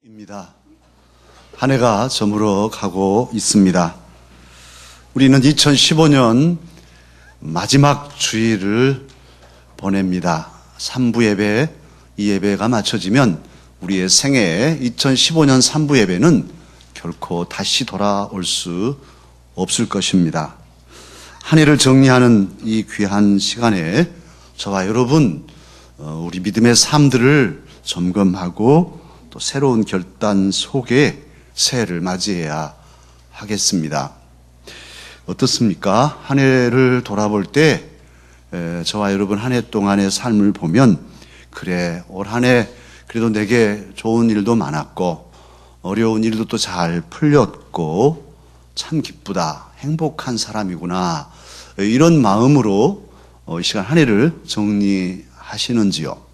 입니다. 한 해가 저물어 가고 있습니다. 우리는 2015년 마지막 주일을 보냅니다. 3부 예배, 이 예배가 마쳐지면 우리의 생애 2015년 3부 예배는 결코 다시 돌아올 수 없을 것입니다. 한 해를 정리하는 이 귀한 시간에 저와 여러분 우리 믿음의 삶들을 점검하고 또 새로운 결단 속에 새해를 맞이해야 하겠습니다. 어떻습니까? 한 해를 돌아볼 때 저와 여러분 한 해 동안의 삶을 보면 그래, 올 한 해 그래도 내게 좋은 일도 많았고 어려운 일도 또 잘 풀렸고 참 기쁘다, 행복한 사람이구나, 이런 마음으로 이 시간 한 해를 정리하시는지요?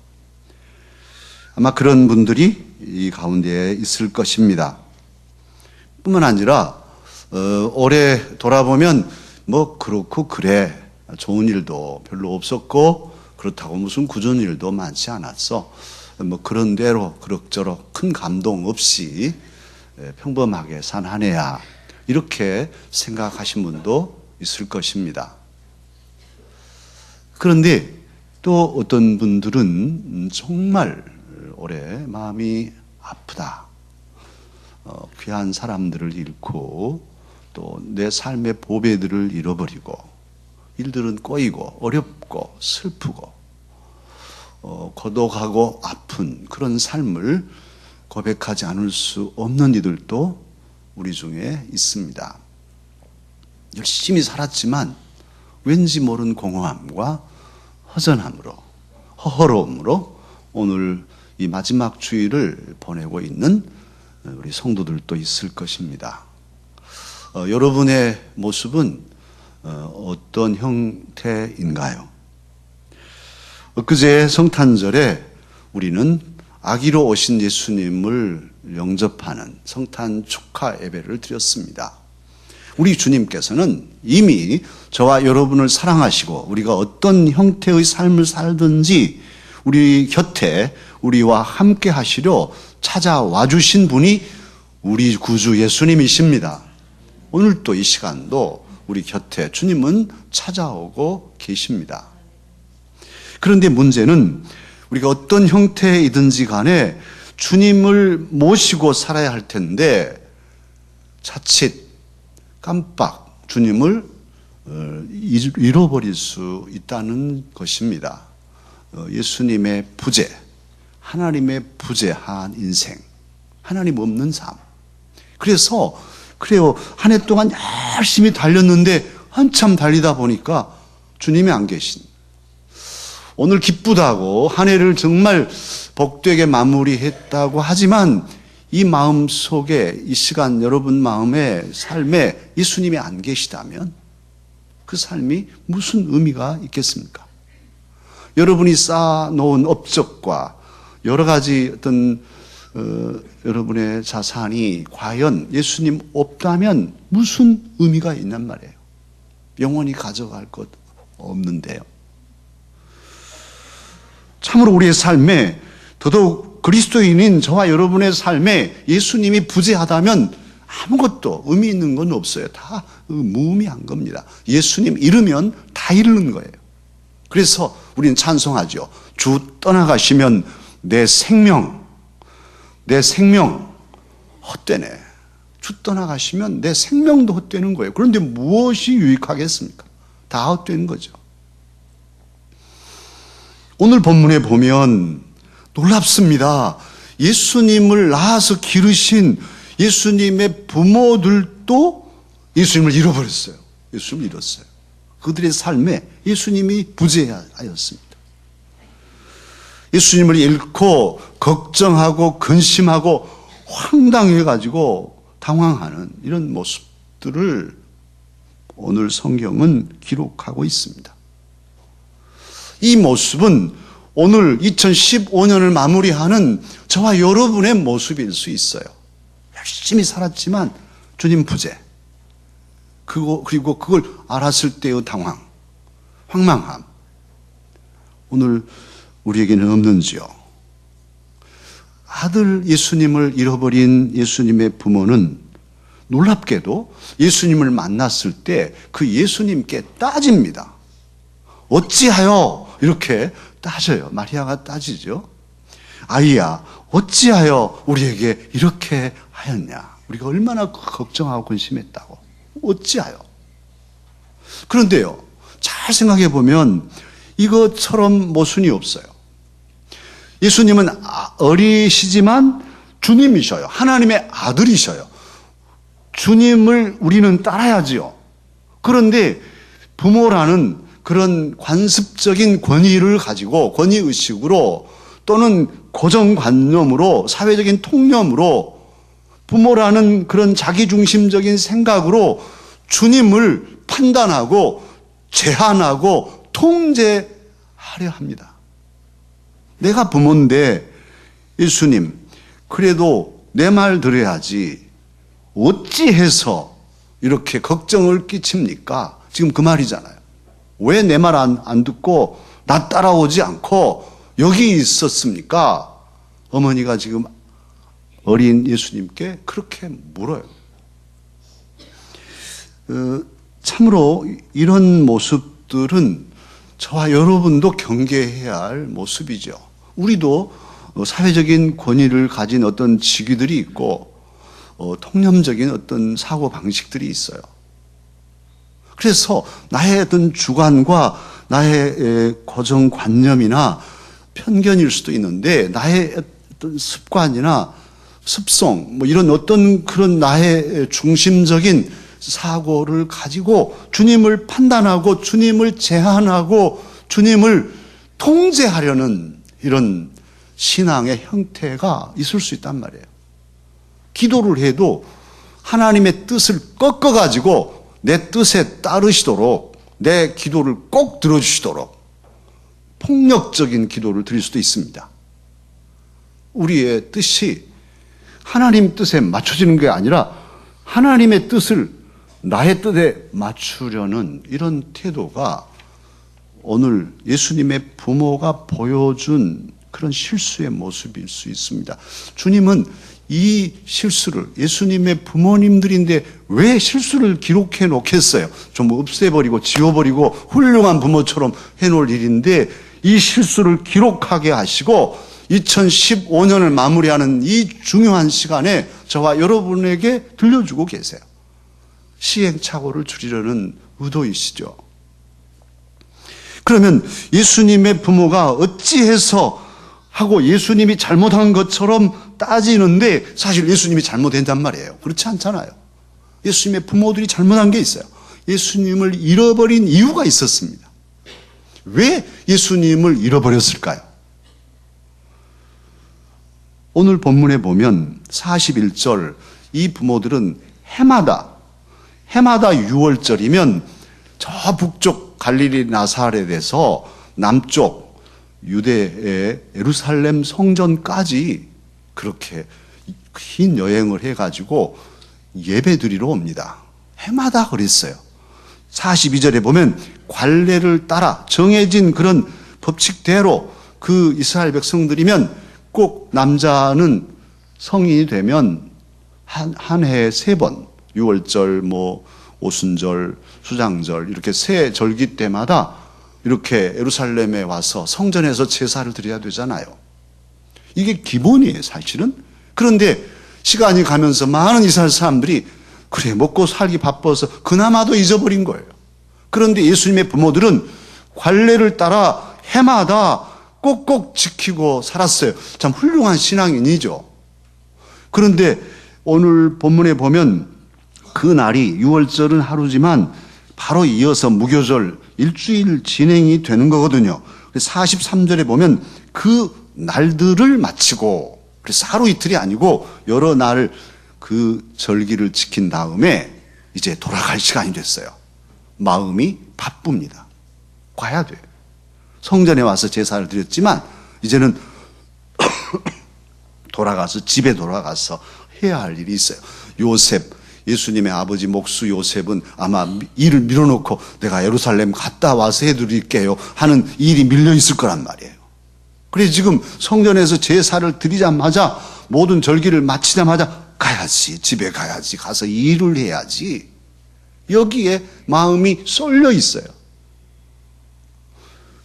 아마 그런 분들이 이 가운데에 있을 것입니다. 뿐만 아니라 올해 돌아보면 뭐 그렇고 그래, 좋은 일도 별로 없었고 그렇다고 무슨 굳은 일도 많지 않았어, 뭐 그런 대로 그럭저럭 큰 감동 없이 평범하게 산 한 해야, 이렇게 생각하신 분도 있을 것입니다. 그런데 또 어떤 분들은 정말 올해 마음이 아프다, 귀한 사람들을 잃고 또 내 삶의 보배들을 잃어버리고 일들은 꼬이고 어렵고 슬프고 고독하고 아픈 그런 삶을 고백하지 않을 수 없는 이들도 우리 중에 있습니다. 열심히 살았지만 왠지 모르는 공허함과 허전함으로, 허허로움으로 오늘 이 마지막 주일을 보내고 있는 우리 성도들도 있을 것입니다. 여러분의 모습은 어떤 형태인가요? 엊그제 성탄절에 우리는 아기로 오신 예수님을 영접하는 성탄 축하 예배를 드렸습니다. 우리 주님께서는 이미 저와 여러분을 사랑하시고 우리가 어떤 형태의 삶을 살든지 우리 곁에 우리와 함께 하시려 찾아와 주신 분이 우리 구주 예수님이십니다. 오늘도 이 시간도 우리 곁에 주님은 찾아오고 계십니다. 그런데 문제는 우리가 어떤 형태이든지 간에 주님을 모시고 살아야 할 텐데 자칫 깜빡 주님을 잃어버릴 수 있다는 것입니다. 예수님의 부재, 하나님의 부재한 인생, 하나님 없는 삶. 그래서 그래요, 한 해 동안 열심히 달렸는데 한참 달리다 보니까 주님이 안 계신, 오늘 기쁘다고 한 해를 정말 복되게 마무리했다고 하지만 이 마음 속에, 이 시간 여러분 마음의 삶에 예수님이 안 계시다면 그 삶이 무슨 의미가 있겠습니까? 여러분이 쌓아놓은 업적과 여러 가지 어떤 여러분의 자산이 과연 예수님 없다면 무슨 의미가 있냔 말이에요. 영원히 가져갈 것 없는데요. 참으로 우리의 삶에, 더더욱 그리스도인인 저와 여러분의 삶에 예수님이 부재하다면 아무것도 의미 있는 건 없어요. 다 무의미한 겁니다. 예수님 잃으면 다 잃는 거예요. 그래서 우리는 찬송하죠. 주 떠나가시면 내 생명 헛되네. 주 떠나가시면 내 생명도 헛되는 거예요. 그런데 무엇이 유익하겠습니까? 다 헛되는 거죠. 오늘 본문에 보면 놀랍습니다. 예수님을 낳아서 기르신 예수님의 부모들도 예수님을 잃어버렸어요. 예수님을 잃었어요. 그들의 삶에 예수님이 부재하였습니다. 예수님을 잃고 걱정하고 근심하고 황당해가지고 당황하는 이런 모습들을 오늘 성경은 기록하고 있습니다. 이 모습은 오늘 2015년을 마무리하는 저와 여러분의 모습일 수 있어요. 열심히 살았지만 주님 부재, 그리고 그걸 알았을 때의 당황, 황망함, 오늘 우리에게는 없는지요? 아들 예수님을 잃어버린 예수님의 부모는 놀랍게도 예수님을 만났을 때 그 예수님께 따집니다. 어찌하여 이렇게 따져요. 마리아가 따지죠. 아이야, 어찌하여 우리에게 이렇게 하였냐. 우리가 얼마나 걱정하고 근심했다고. 어찌하여. 그런데요, 잘 생각해 보면 이것처럼 모순이 없어요. 예수님은 어리시지만 주님이셔요. 하나님의 아들이셔요. 주님을 우리는 따라야지요. 그런데 부모라는 그런 관습적인 권위를 가지고 권위의식으로 또는 고정관념으로 사회적인 통념으로 부모라는 그런 자기중심적인 생각으로 주님을 판단하고 제한하고 통제하려 합니다. 내가 부모인데 예수님 그래도 내 말 들어야지 어찌해서 이렇게 걱정을 끼칩니까? 지금 그 말이잖아요. 왜 내 말 안 듣고 나 따라오지 않고 여기 있었습니까? 어머니가 지금 어린 예수님께 그렇게 물어요. 참으로 이런 모습들은 저와 여러분도 경계해야 할 모습이죠. 우리도 사회적인 권위를 가진 어떤 직위들이 있고 통념적인 어떤 사고 방식들이 있어요. 그래서 나의 어떤 주관과 나의 고정관념이나 편견일 수도 있는데 나의 어떤 습관이나 습성 이런 어떤 그런 나의 중심적인 사고를 가지고 주님을 판단하고 주님을 제한하고 주님을 통제하려는 이런 신앙의 형태가 있을 수 있단 말이에요. 기도를 해도 하나님의 뜻을 꺾어가지고 내 뜻에 따르시도록 내 기도를 꼭 들어주시도록 폭력적인 기도를 드릴 수도 있습니다. 우리의 뜻이 하나님 뜻에 맞춰지는 게 아니라 하나님의 뜻을 나의 뜻에 맞추려는 이런 태도가 오늘 예수님의 부모가 보여준 그런 실수의 모습일 수 있습니다. 주님은 이 실수를 예수님의 부모님들인데 왜 실수를 기록해 놓겠어요? 좀 없애버리고 지워버리고 훌륭한 부모처럼 해놓을 일인데 이 실수를 기록하게 하시고 2015년을 마무리하는 이 중요한 시간에 저와 여러분에게 들려주고 계세요. 시행착오를 줄이려는 의도이시죠. 그러면 예수님의 부모가 어찌해서 하고 예수님이 잘못한 것처럼 따지는데 사실 예수님이 잘못했단 말이에요. 그렇지 않잖아요. 예수님의 부모들이 잘못한 게 있어요. 예수님을 잃어버린 이유가 있었습니다. 왜 예수님을 잃어버렸을까요? 오늘 본문에 보면 41절 이 부모들은 해마다 6월절이면 저 북쪽 갈릴리 나사렛에서 남쪽 유대의 예루살렘 성전까지 그렇게 긴 여행을 해가지고 예배 드리러 옵니다. 해마다 그랬어요. 42절에 보면 관례를 따라 정해진 그런 법칙대로 그 이스라엘 백성들이면 꼭 남자는 성인이 되면 한 해에 3번 6월절, 오순절, 수장절 이렇게 세 절기 때마다 이렇게 예루살렘에 와서 성전에서 제사를 드려야 되잖아요. 이게 기본이에요, 사실은. 그런데 시간이 가면서 많은 이스라엘 사람들이 그래 먹고 살기 바빠서 그나마도 잊어버린 거예요. 그런데 예수님의 부모들은 관례를 따라 해마다 꼭꼭 지키고 살았어요. 참 훌륭한 신앙인이죠. 그런데 오늘 본문에 보면 그 날이 6월절은 하루지만 바로 이어서 무교절 일주일 진행이 되는 거거든요. 43절에 보면 그 날들을 마치고 그래서 하루 이틀이 아니고 여러 날 그 절기를 지킨 다음에 이제 돌아갈 시간이 됐어요. 마음이 바쁩니다. 가야 돼요. 성전에 와서 제사를 드렸지만 이제는 집에 돌아가서 해야 할 일이 있어요. 요셉, 예수님의 아버지 목수 요셉은 아마 일을 밀어놓고 내가 예루살렘 갔다 와서 해드릴게요 하는 일이 밀려 있을 거란 말이에요. 그래 지금 성전에서 제사를 드리자마자 모든 절기를 마치자마자 가야지, 집에 가야지, 가서 일을 해야지. 여기에 마음이 쏠려 있어요.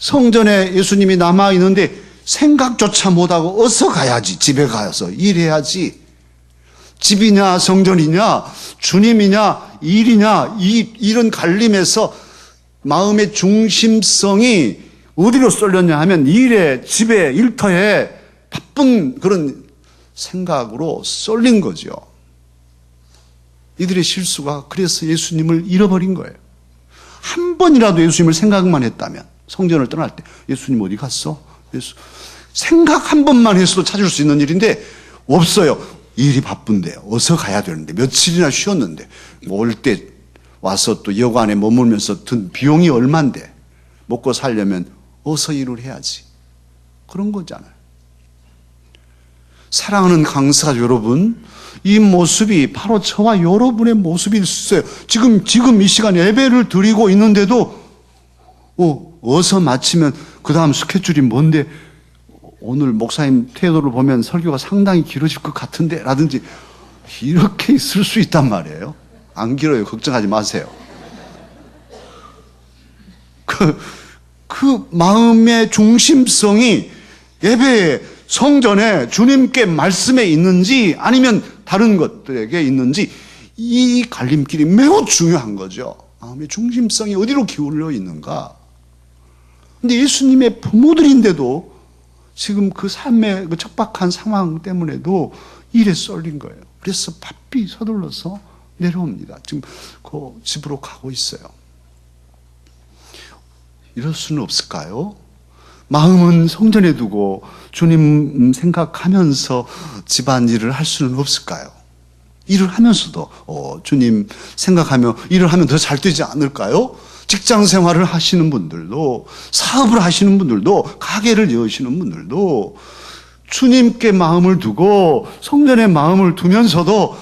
성전에 예수님이 남아 있는데 생각조차 못하고 어서 가야지, 집에 가서 일해야지. 집이냐 성전이냐 주님이냐 일이냐 이런 갈림에서 마음의 중심성이 어디로 쏠렸냐 하면 일에, 집에, 일터에 바쁜 그런 생각으로 쏠린 거죠. 이들의 실수가 그래서 예수님을 잃어버린 거예요. 한 번이라도 예수님을 생각만 했다면, 성전을 떠날 때 예수님 어디 갔어? 생각 한 번만 했어도 찾을 수 있는 일인데 없어요. 일이 바쁜데 어서 가야 되는데 며칠이나 쉬었는데 올 때 와서 또 여관에 머물면서 든 비용이 얼만데 먹고 살려면 어서 일을 해야지. 그런 거잖아요. 사랑하는 강사 여러분, 이 모습이 바로 저와 여러분의 모습일 수 있어요. 지금 이 시간 예배를 드리고 있는데도 어서 마치면 그 다음 스케줄이 뭔데 오늘 목사님 태도를 보면 설교가 상당히 길어질 것 같은데 라든지 이렇게 있을 수 있단 말이에요. 안 길어요. 걱정하지 마세요. 그 마음의 중심성이 예배에, 성전에, 주님께 말씀에 있는지 아니면 다른 것들에게 있는지 이 갈림길이 매우 중요한 거죠. 마음의 중심성이 어디로 기울여 있는가. 근데 예수님의 부모들인데도 지금 그 삶의 그 척박한 상황 때문에도 일에 쏠린 거예요. 그래서 바삐 서둘러서 내려옵니다. 지금 그 집으로 가고 있어요. 이럴 수는 없을까요? 마음은 성전에 두고 주님 생각하면서 집안일을 할 수는 없을까요? 일을 하면서도 주님 생각하며 일을 하면 더 잘 되지 않을까요? 직장 생활을 하시는 분들도, 사업을 하시는 분들도, 가게를 여시는 분들도 주님께 마음을 두고 성전에 마음을 두면서도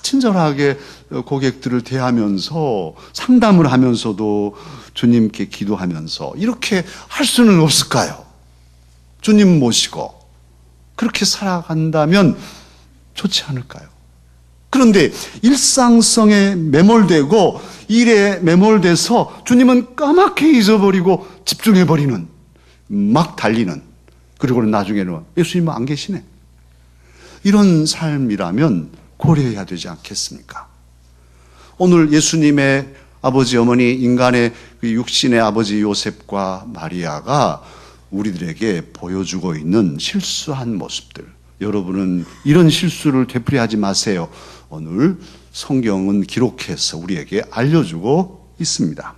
친절하게 고객들을 대하면서 상담을 하면서도 주님께 기도하면서 이렇게 할 수는 없을까요? 주님 모시고 그렇게 살아간다면 좋지 않을까요? 그런데 일상성에 매몰되고 일에 매몰돼서 주님은 까맣게 잊어버리고 집중해버리는, 막 달리는, 그리고는 나중에는 예수님은 안 계시네. 이런 삶이라면 고려해야 되지 않겠습니까? 오늘 예수님의 아버지 어머니, 인간의 육신의 아버지 요셉과 마리아가 우리들에게 보여주고 있는 실수한 모습들, 여러분은 이런 실수를 되풀이하지 마세요. 오늘 성경은 기록해서 우리에게 알려주고 있습니다.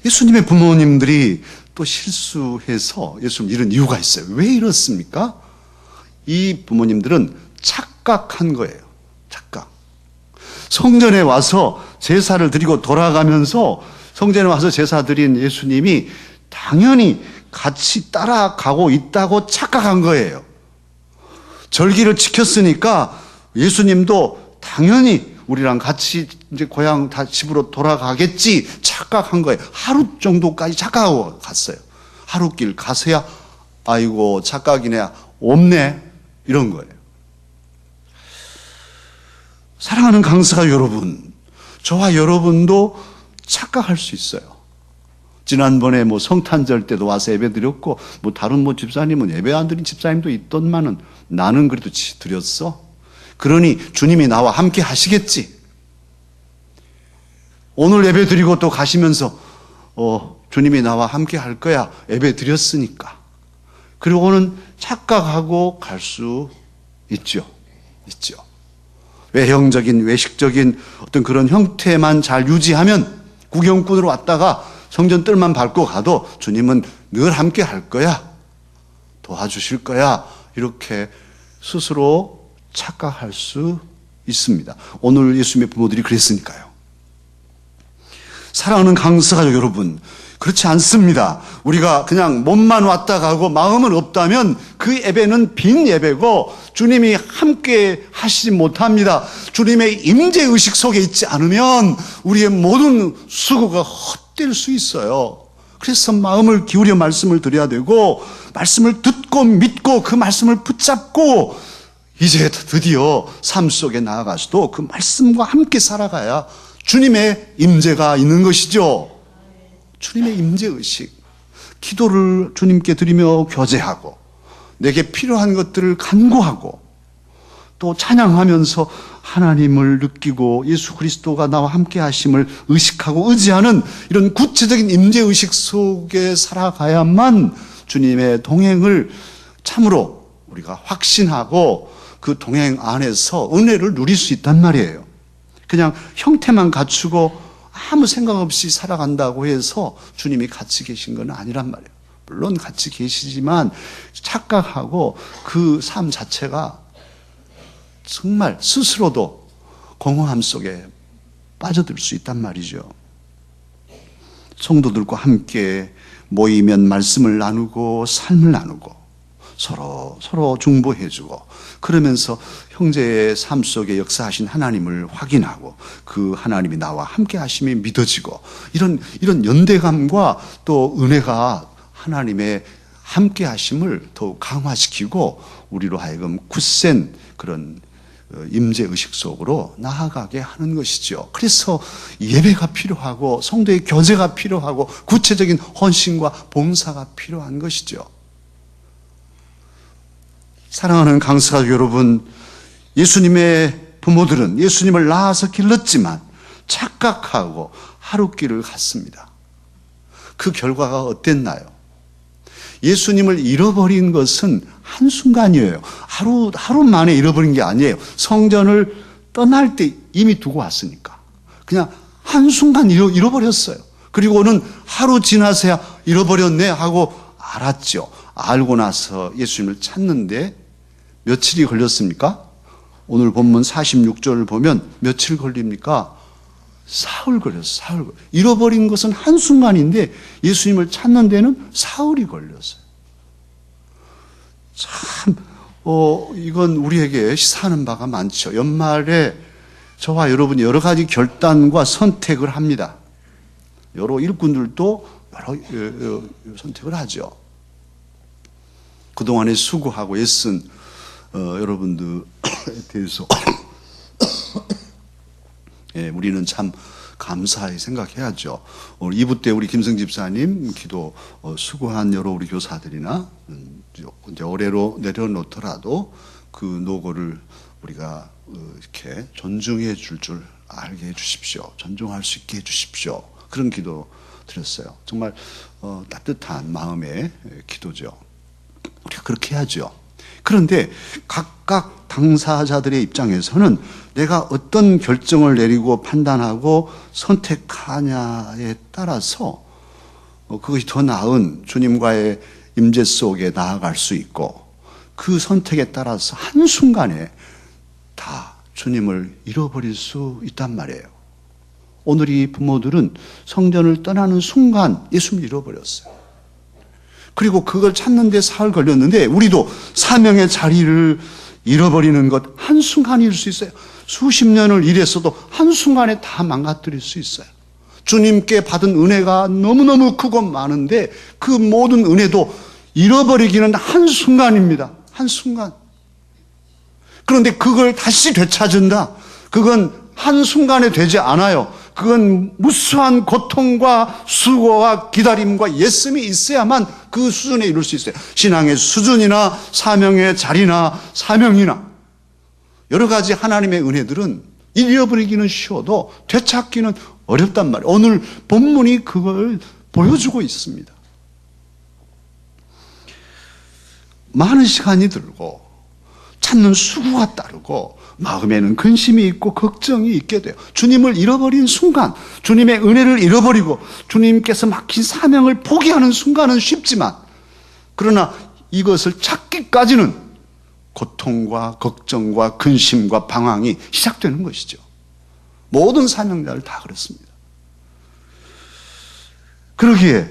예수님의 부모님들이 또 실수해서 예수님 이런 이유가 있어요. 왜 이렇습니까? 이 부모님들은 착각한 거예요. 착각. 성전에 와서 제사를 드리고 돌아가면서 성전에 와서 제사 드린 예수님이 당연히 같이 따라가고 있다고 착각한 거예요. 절기를 지켰으니까 예수님도 당연히 우리랑 같이 이제 고향 다 집으로 돌아가겠지 착각한 거예요. 하루 정도까지 착각하고 갔어요. 하루길 가서야 아이고 착각이네, 없네, 이런 거예요. 사랑하는 강사 여러분, 저와 여러분도 착각할 수 있어요. 지난번에 성탄절 때도 와서 예배 드렸고, 다른 집사님은 예배 안 드린 집사님도 있던만은 나는 그래도 드렸어. 그러니 주님이 나와 함께 하시겠지. 오늘 예배 드리고 또 가시면서, 주님이 나와 함께 할 거야. 예배 드렸으니까. 그리고는 착각하고 갈 수 있죠. 외형적인, 외식적인 어떤 그런 형태만 잘 유지하면 구경꾼으로 왔다가 성전 뜰만 밟고 가도 주님은 늘 함께 할 거야. 도와주실 거야. 이렇게 스스로 착각할 수 있습니다. 오늘 예수님의 부모들이 그랬으니까요. 사랑하는 강사가족 여러분, 그렇지 않습니다. 우리가 그냥 몸만 왔다 가고 마음은 없다면 그 예배는 빈 예배고 주님이 함께 하시지 못합니다. 주님의 임재의식 속에 있지 않으면 우리의 모든 수고가 헛될 수 있어요. 그래서 마음을 기울여 말씀을 드려야 되고, 말씀을 듣고 믿고 그 말씀을 붙잡고 이제 드디어 삶 속에 나아가서도 그 말씀과 함께 살아가야 주님의 임재가 있는 것이죠. 주님의 임재의식. 기도를 주님께 드리며 교제하고 내게 필요한 것들을 간구하고 또 찬양하면서 하나님을 느끼고 예수 그리스도가 나와 함께 하심을 의식하고 의지하는 이런 구체적인 임재의식 속에 살아가야만 주님의 동행을 참으로 우리가 확신하고 그 동행 안에서 은혜를 누릴 수 있단 말이에요. 그냥 형태만 갖추고 아무 생각 없이 살아간다고 해서 주님이 같이 계신 건 아니란 말이에요. 물론 같이 계시지만 착각하고 그 삶 자체가 정말 스스로도 공허함 속에 빠져들 수 있단 말이죠. 성도들과 함께 모이면 말씀을 나누고 삶을 나누고 서로 중보해주고 그러면서 형제의 삶 속에 역사하신 하나님을 확인하고 그 하나님이 나와 함께 하심이 믿어지고 이런 연대감과 또 은혜가 하나님의 함께 하심을 더욱 강화시키고 우리로 하여금 굳센 그런 임재의식 속으로 나아가게 하는 것이죠. 그래서 예배가 필요하고 성도의 교제가 필요하고 구체적인 헌신과 봉사가 필요한 것이죠. 사랑하는 강사 여러분, 예수님의 부모들은 예수님을 낳아서 길렀지만 착각하고 하루길을 갔습니다. 그 결과가 어땠나요? 예수님을 잃어버린 것은 한순간이에요. 하루 만에 잃어버린 게 아니에요. 성전을 떠날 때 이미 두고 왔으니까. 그냥 한순간 잃어버렸어요. 그리고는 하루 지나서야 잃어버렸네 하고 알았죠. 알고 나서 예수님을 찾는데 며칠이 걸렸습니까? 오늘 본문 46절을 보면 며칠 걸립니까? 사흘 걸렸어요. 사흘. 잃어버린 것은 한순간인데 예수님을 찾는 데는 사흘이 걸렸어요. 참 이건 우리에게 시사하는 바가 많죠. 연말에 저와 여러분이 여러 가지 결단과 선택을 합니다. 여러 일꾼들도 여러 선택을 하죠. 그동안에 수고하고 애쓴 여러분들에 대해서 예, 우리는 참 감사히 생각해야죠. 오늘 2부 때 우리 김성 집사님 기도 수고한 여러 우리 교사들이나 이제 올해로 내려놓더라도 그 노고를 우리가 이렇게 존중해 줄 알게 해 주십시오. 존중할 수 있게 해 주십시오. 그런 기도 드렸어요. 정말 따뜻한 마음의 기도죠. 우리가 그렇게 해야죠. 그런데 각각 당사자들의 입장에서는 내가 어떤 결정을 내리고 판단하고 선택하냐에 따라서 그것이 더 나은 주님과의 임재 속에 나아갈 수 있고 그 선택에 따라서 한순간에 다 주님을 잃어버릴 수 있단 말이에요. 오늘 이 부모들은 성전을 떠나는 순간 예수님을 잃어버렸어요. 그리고 그걸 찾는 데 사흘 걸렸는데 우리도 사명의 자리를 잃어버리는 것 한순간일 수 있어요. 수십 년을 일했어도 한순간에 다 망가뜨릴 수 있어요. 주님께 받은 은혜가 너무너무 크고 많은데 그 모든 은혜도 잃어버리기는 한순간입니다. 한순간. 그런데 그걸 다시 되찾은다. 그건 한순간에 되지 않아요. 그건 무수한 고통과 수고와 기다림과 예씀이 있어야만 그 수준에 이룰 수 있어요. 신앙의 수준이나 사명의 자리나 사명이나 여러 가지 하나님의 은혜들은 잃어버리기는 쉬워도 되찾기는 어렵단 말이에요. 오늘 본문이 그걸 보여주고 있습니다. 많은 시간이 들고 찾는 수고가 따르고 마음에는 근심이 있고 걱정이 있게 돼요. 주님을 잃어버린 순간, 주님의 은혜를 잃어버리고 주님께서 막힌 사명을 포기하는 순간은 쉽지만 그러나 이것을 찾기까지는 고통과 걱정과 근심과 방황이 시작되는 것이죠. 모든 사명자를 다 그렇습니다. 그러기에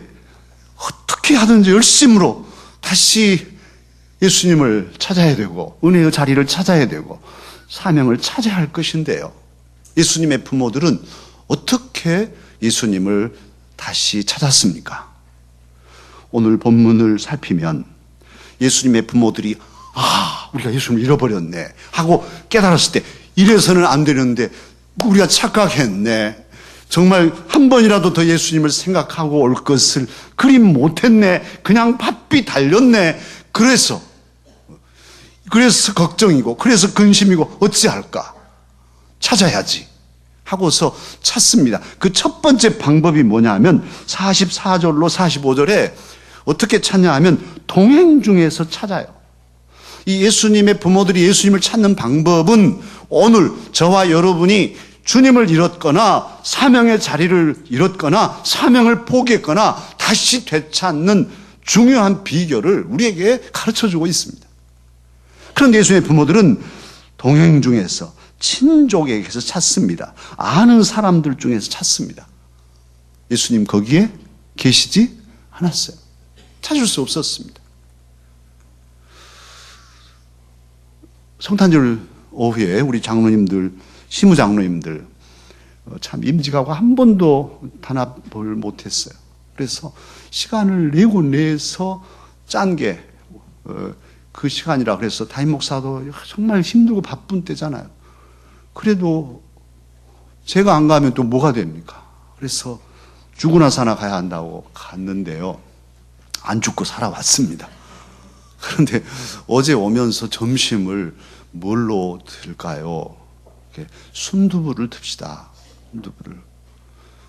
어떻게 하든지 열심으로 다시 예수님을 찾아야 되고 은혜의 자리를 찾아야 되고 사명을 찾아야 할 것인데요. 예수님의 부모들은 어떻게 예수님을 다시 찾았습니까? 오늘 본문을 살피면 예수님의 부모들이 우리가 예수님을 잃어버렸네 하고 깨달았을 때 이래서는 안 되는데 우리가 착각했네. 정말 한 번이라도 더 예수님을 생각하고 올 것을 그리 못했네. 그냥 바삐 달렸네. 그래서 걱정이고 그래서 근심이고 어찌할까? 찾아야지 하고서 찾습니다. 그 첫 번째 방법이 뭐냐 하면 44절로 45절에 어떻게 찾냐 하면 동행 중에서 찾아요. 이 예수님의 부모들이 예수님을 찾는 방법은 오늘 저와 여러분이 주님을 잃었거나 사명의 자리를 잃었거나 사명을 포기했거나 다시 되찾는 중요한 비결을 우리에게 가르쳐주고 있습니다. 그런데 예수님의 부모들은 동행 중에서 친족에게서 찾습니다. 아는 사람들 중에서 찾습니다. 예수님 거기에 계시지 않았어요. 찾을 수 없었습니다. 성탄절 오후에 우리 장로님들, 시무장로님들 참 임직하고 한 번도 단합을 못했어요. 그래서 시간을 내서 짠 게 그 시간이라 그래서 담임 목사도 정말 힘들고 바쁜 때잖아요. 그래도 제가 안 가면 또 뭐가 됩니까? 그래서 죽으나 사나 가야 한다고 갔는데요. 안 죽고 살아왔습니다. 그런데 어제 오면서 점심을 뭘로 들까요? 순두부를 듭시다. 순두부를.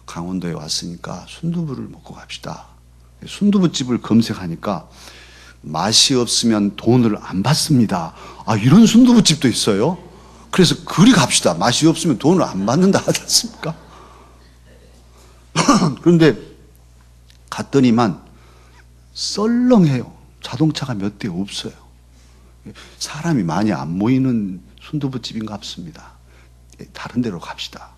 강원도에 왔으니까 순두부를 먹고 갑시다. 순두부집을 검색하니까 맛이 없으면 돈을 안 받습니다. 이런 순두부집도 있어요? 그래서 그리 갑시다. 맛이 없으면 돈을 안 받는다 하지 않습니까? 그런데 갔더니만 썰렁해요. 자동차가 몇 대 없어요. 사람이 많이 안 모이는 순두부집인 것 같습니다. 다른 데로 갑시다.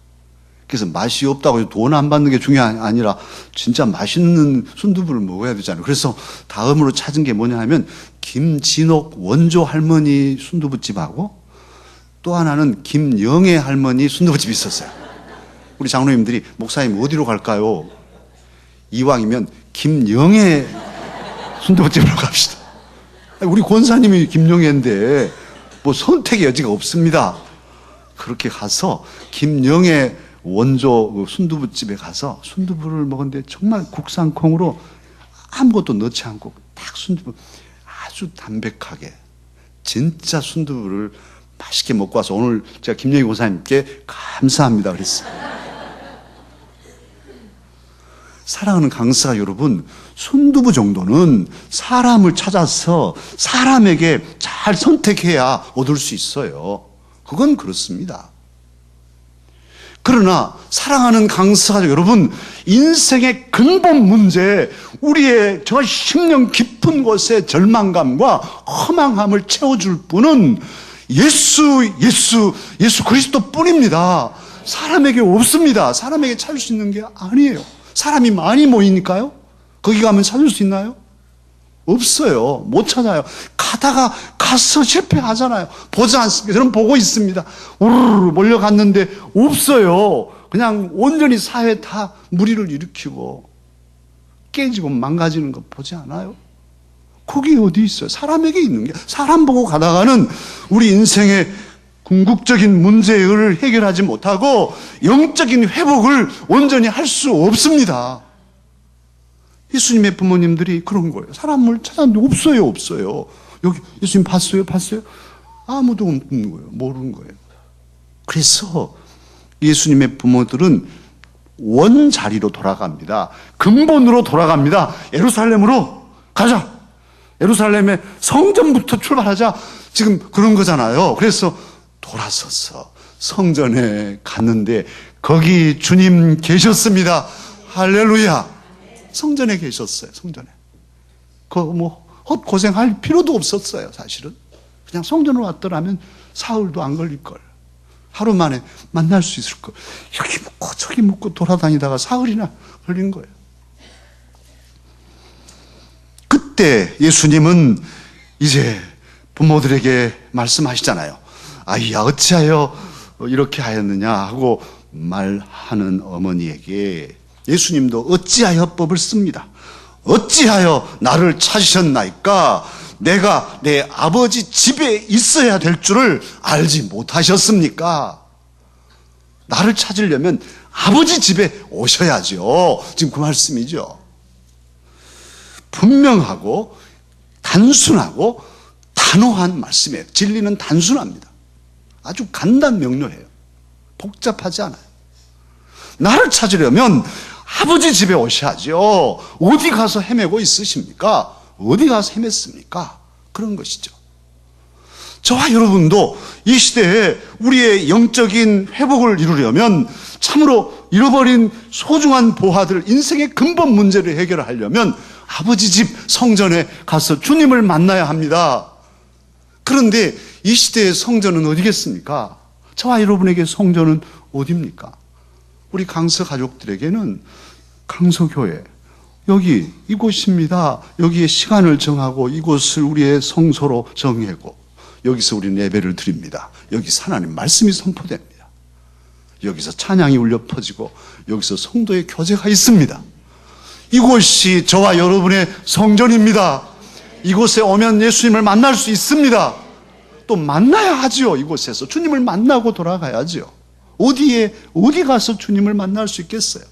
그래서 맛이 없다고 돈 안 받는 게 중요한 게 아니라 진짜 맛있는 순두부를 먹어야 되잖아요. 그래서 다음으로 찾은 게 뭐냐 하면 김진옥 원조 할머니 순두부집하고 또 하나는 김영애 할머니 순두부집이 있었어요. 우리 장로님들이 목사님 어디로 갈까요? 이왕이면 김영애 순두부집으로 갑시다. 우리 권사님이 김영애인데 뭐 선택의 여지가 없습니다. 그렇게 가서 김영애 원조 순두부집에 가서 순두부를 먹었는데 정말 국산 콩으로 아무것도 넣지 않고 딱 순두부 아주 담백하게 진짜 순두부를 맛있게 먹고 와서 오늘 제가 김영희 권사님께 감사합니다 그랬어요. 사랑하는 강사 여러분, 순두부 정도는 사람을 찾아서 사람에게 잘 선택해야 얻을 수 있어요. 그건 그렇습니다. 그러나 사랑하는 강사 여러분, 인생의 근본 문제, 우리의 저 심령 깊은 곳의 절망감과 허망함을 채워줄 분은 예수 그리스도 뿐입니다. 사람에게 없습니다. 사람에게 찾을 수 있는 게 아니에요. 사람이 많이 모이니까요. 거기 가면 찾을 수 있나요? 없어요. 못 찾아요. 가서 실패하잖아요. 보지 않습니까? 저는 보고 있습니다. 우르르 몰려갔는데 없어요. 그냥 온전히 사회 다 무리를 일으키고 깨지고 망가지는 거 보지 않아요? 거기 어디 있어요? 사람에게 있는 게. 사람 보고 가다가는 우리 인생의 궁극적인 문제를 해결하지 못하고 영적인 회복을 온전히 할 수 없습니다. 예수님의 부모님들이 그런 거예요. 사람을 찾았는데 없어요. 여기 예수님 봤어요? 아무도 없는 거예요. 모르는 거예요. 그래서 예수님의 부모들은 원자리로 돌아갑니다. 근본으로 돌아갑니다. 예루살렘으로 가자. 예루살렘의 성전부터 출발하자. 지금 그런 거잖아요. 그래서 돌아서서 성전에 갔는데 거기 주님 계셨습니다. 할렐루야. 성전에 계셨어요. 성전에. 헛고생할 필요도 없었어요. 사실은. 그냥 성전으로 왔더라면 사흘도 안 걸릴걸. 하루 만에 만날 수 있을걸. 여기 묻고 저기 묻고 돌아다니다가 사흘이나 걸린 거예요. 그때 예수님은 이제 부모들에게 말씀하시잖아요. 아이야 어찌하여 이렇게 하였느냐 하고 말하는 어머니에게 예수님도 어찌하여 법을 씁니다. 어찌하여 나를 찾으셨나이까? 내가 내 아버지 집에 있어야 될 줄을 알지 못하셨습니까? 나를 찾으려면 아버지 집에 오셔야죠. 지금 그 말씀이죠. 분명하고 단순하고 단호한 말씀이에요. 진리는 단순합니다. 아주 간단명료해요. 복잡하지 않아요. 나를 찾으려면 아버지 집에 오셔야죠. 어디 가서 헤매고 있으십니까? 어디 가서 헤맸습니까? 그런 것이죠. 저와 여러분도 이 시대에 우리의 영적인 회복을 이루려면, 참으로 잃어버린 소중한 보화들, 인생의 근본 문제를 해결하려면 아버지 집 성전에 가서 주님을 만나야 합니다. 그런데 이 시대의 성전은 어디겠습니까? 저와 여러분에게 성전은 어디입니까? 우리 강서 가족들에게는 강서교회, 여기 이곳입니다. 여기에 시간을 정하고 이곳을 우리의 성소로 정하고 여기서 우리는 예배를 드립니다. 여기서 하나님 말씀이 선포됩니다. 여기서 찬양이 울려 퍼지고 여기서 성도의 교제가 있습니다. 이곳이 저와 여러분의 성전입니다. 이곳에 오면 예수님을 만날 수 있습니다. 또 만나야 하지요. 이곳에서 주님을 만나고 돌아가야지요. 어디 가서 주님을 만날 수 있겠어요?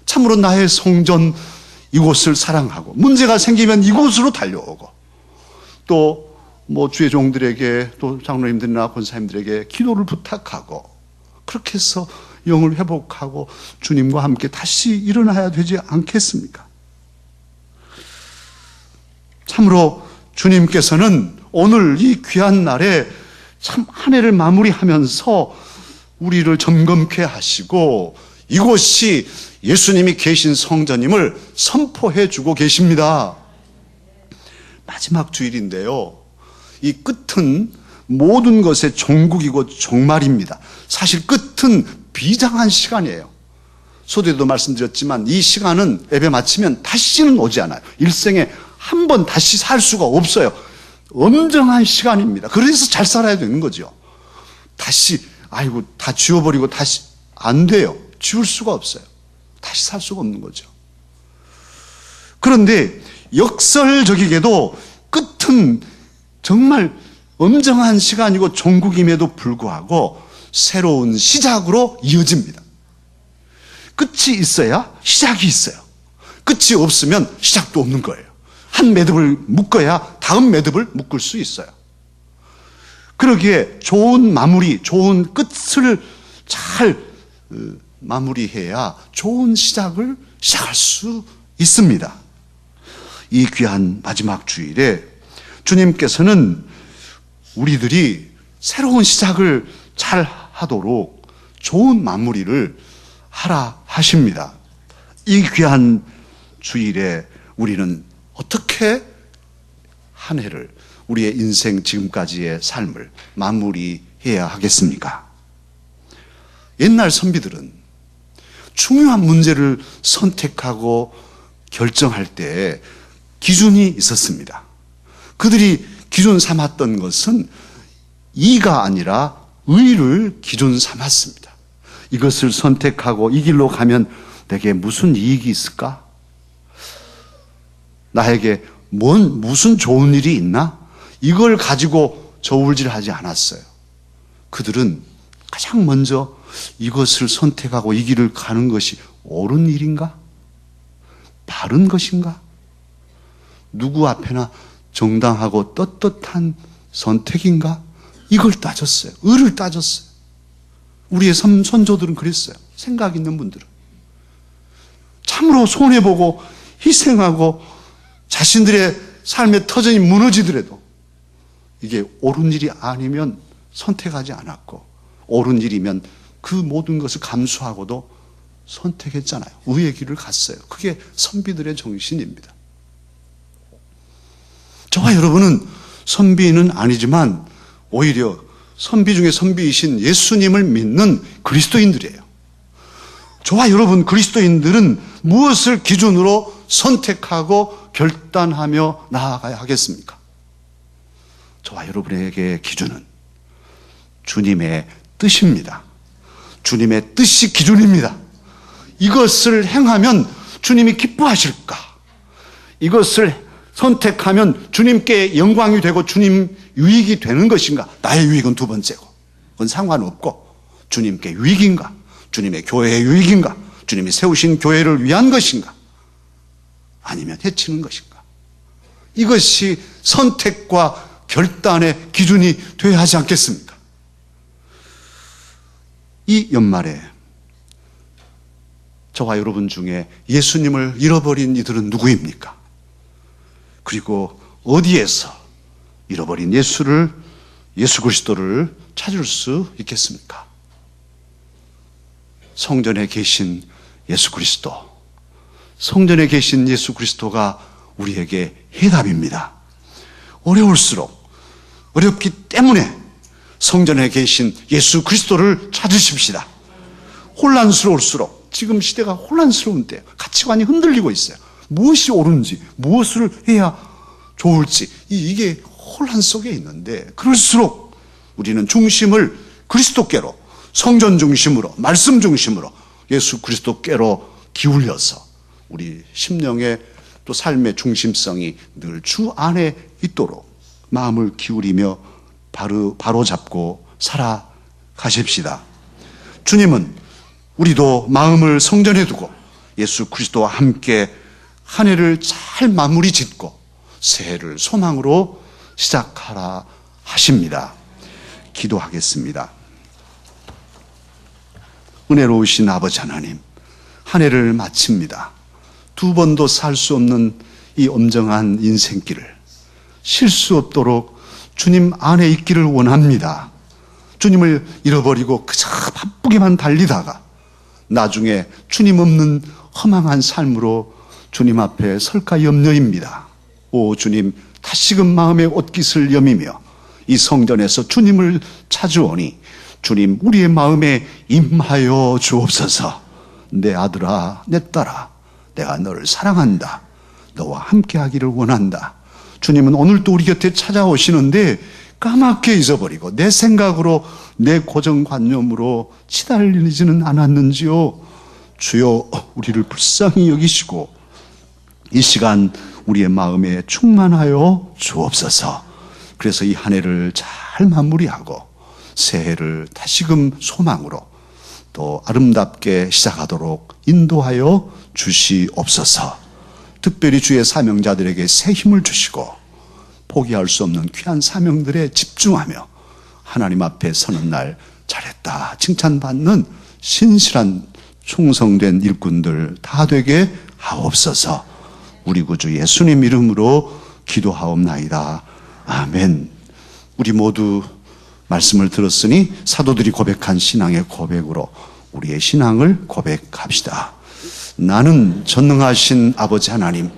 참으로 나의 성전, 이곳을 사랑하고 문제가 생기면 이곳으로 달려오고 또 주의 종들에게, 또 장로님들이나 권사님들에게 기도를 부탁하고, 그렇게 해서 영을 회복하고 주님과 함께 다시 일어나야 되지 않겠습니까? 참으로 주님께서는 오늘 이 귀한 날에 참 한 해를 마무리하면서 우리를 점검케 하시고 이곳이 예수님이 계신 성전임을 선포해 주고 계십니다. 마지막 주일인데요, 이 끝은 모든 것의 종국이고 종말입니다. 사실 끝은 비장한 시간이에요. 소대도 말씀드렸지만 이 시간은 예배 마치면 다시는 오지 않아요. 일생에 한 번 다시 살 수가 없어요. 엄정한 시간입니다. 그래서 잘 살아야 되는 거죠. 다시 다 지워버리고 다시 안 돼요. 지울 수가 없어요. 다시 살 수가 없는 거죠. 그런데 역설적이게도 끝은 정말 엄정한 시간이고 종국임에도 불구하고 새로운 시작으로 이어집니다. 끝이 있어야 시작이 있어요. 끝이 없으면 시작도 없는 거예요. 한 매듭을 묶어야 다음 매듭을 묶을 수 있어요. 그러기에 좋은 마무리, 좋은 끝을 잘 마무리해야 좋은 시작을 시작할 수 있습니다. 이 귀한 마지막 주일에 주님께서는 우리들이 새로운 시작을 잘 하도록 좋은 마무리를 하라 하십니다. 이 귀한 주일에 우리는 어떻게 한 해를, 우리의 인생 지금까지의 삶을 마무리해야 하겠습니까? 옛날 선비들은 중요한 문제를 선택하고 결정할 때 기준이 있었습니다. 그들이 기준 삼았던 것은 이가 아니라 의를 기준 삼았습니다. 이것을 선택하고 이 길로 가면 내게 무슨 이익이 있을까? 나에게 무슨 좋은 일이 있나? 이걸 가지고 저울질하지 않았어요. 그들은 가장 먼저 이것을 선택하고 이 길을 가는 것이 옳은 일인가? 바른 것인가? 누구 앞에나 정당하고 떳떳한 선택인가? 이걸 따졌어요. 의를 따졌어요. 우리의 선조들은 그랬어요. 생각 있는 분들은. 참으로 손해보고 희생하고 자신들의 삶의 터전이 무너지더라도 이게 옳은 일이 아니면 선택하지 않았고, 옳은 일이면 그 모든 것을 감수하고도 선택했잖아요. 의의 길을 갔어요. 그게 선비들의 정신입니다. 저와 여러분은 선비는 아니지만 오히려 선비 중에 선비이신 예수님을 믿는 그리스도인들이에요. 저와 여러분 그리스도인들은 무엇을 기준으로 선택하고 결단하며 나아가야 하겠습니까? 저와 여러분에게 기준은 주님의 뜻입니다. 주님의 뜻이 기준입니다. 이것을 행하면 주님이 기뻐하실까? 이것을 선택하면 주님께 영광이 되고 주님 유익이 되는 것인가? 나의 유익은 두 번째고, 그건 상관없고, 주님께 유익인가? 주님의 교회의 유익인가? 주님이 세우신 교회를 위한 것인가? 아니면 해치는 것인가? 이것이 선택과 결단의 기준이 되어야 하지 않겠습니까? 이 연말에 저와 여러분 중에 예수님을 잃어버린 이들은 누구입니까? 그리고 어디에서 잃어버린 예수 그리스도를 찾을 수 있겠습니까? 성전에 계신 예수 그리스도, 성전에 계신 예수 그리스도가 우리에게 해답입니다. 어렵기 때문에 성전에 계신 예수 그리스도를 찾으십시다. 혼란스러울수록, 지금 시대가 혼란스러운 때예요. 가치관이 흔들리고 있어요. 무엇이 옳은지, 무엇을 해야 좋을지, 이게 혼란 속에 있는데, 그럴수록 우리는 중심을 그리스도께로, 성전 중심으로, 말씀 중심으로, 예수 그리스도께로 기울여서 우리 심령의 또 삶의 중심성이 늘 주 안에 있도록 마음을 기울이며 바로 잡고 살아가십시다. 주님은 우리도 마음을 성전에 두고 예수 그리스도와 함께 한 해를 잘 마무리 짓고 새해를 소망으로 시작하라 하십니다. 기도하겠습니다. 은혜로우신 아버지 하나님, 한 해를 마칩니다. 두 번도 살 수 없는 이 엄정한 인생길을 실수 없도록 주님 안에 있기를 원합니다. 주님을 잃어버리고 그저 바쁘게만 달리다가 나중에 주님 없는 허망한 삶으로 주님 앞에 설까 염려입니다. 오 주님, 다시금 마음의 옷깃을 여미며 이 성전에서 주님을 찾으오니 주님 우리의 마음에 임하여 주옵소서. 내 아들아, 내 딸아, 내가 너를 사랑한다. 너와 함께하기를 원한다. 주님은 오늘도 우리 곁에 찾아오시는데 까맣게 잊어버리고 내 생각으로, 내 고정관념으로 치달리지는 않았는지요. 주여, 우리를 불쌍히 여기시고 이 시간 우리의 마음에 충만하여 주옵소서. 그래서 이 한 해를 잘 마무리하고 새해를 다시금 소망으로 또 아름답게 시작하도록 인도하여 주시옵소서. 특별히 주의 사명자들에게 새 힘을 주시고 포기할 수 없는 귀한 사명들에 집중하며 하나님 앞에 서는 날 잘했다 칭찬받는 신실한 충성된 일꾼들 다 되게 하옵소서. 우리 구주 예수님 이름으로 기도하옵나이다. 아멘. 우리 모두 말씀을 들었으니 사도들이 고백한 신앙의 고백으로 우리의 신앙을 고백합시다. 나는 전능하신 아버지 하나님,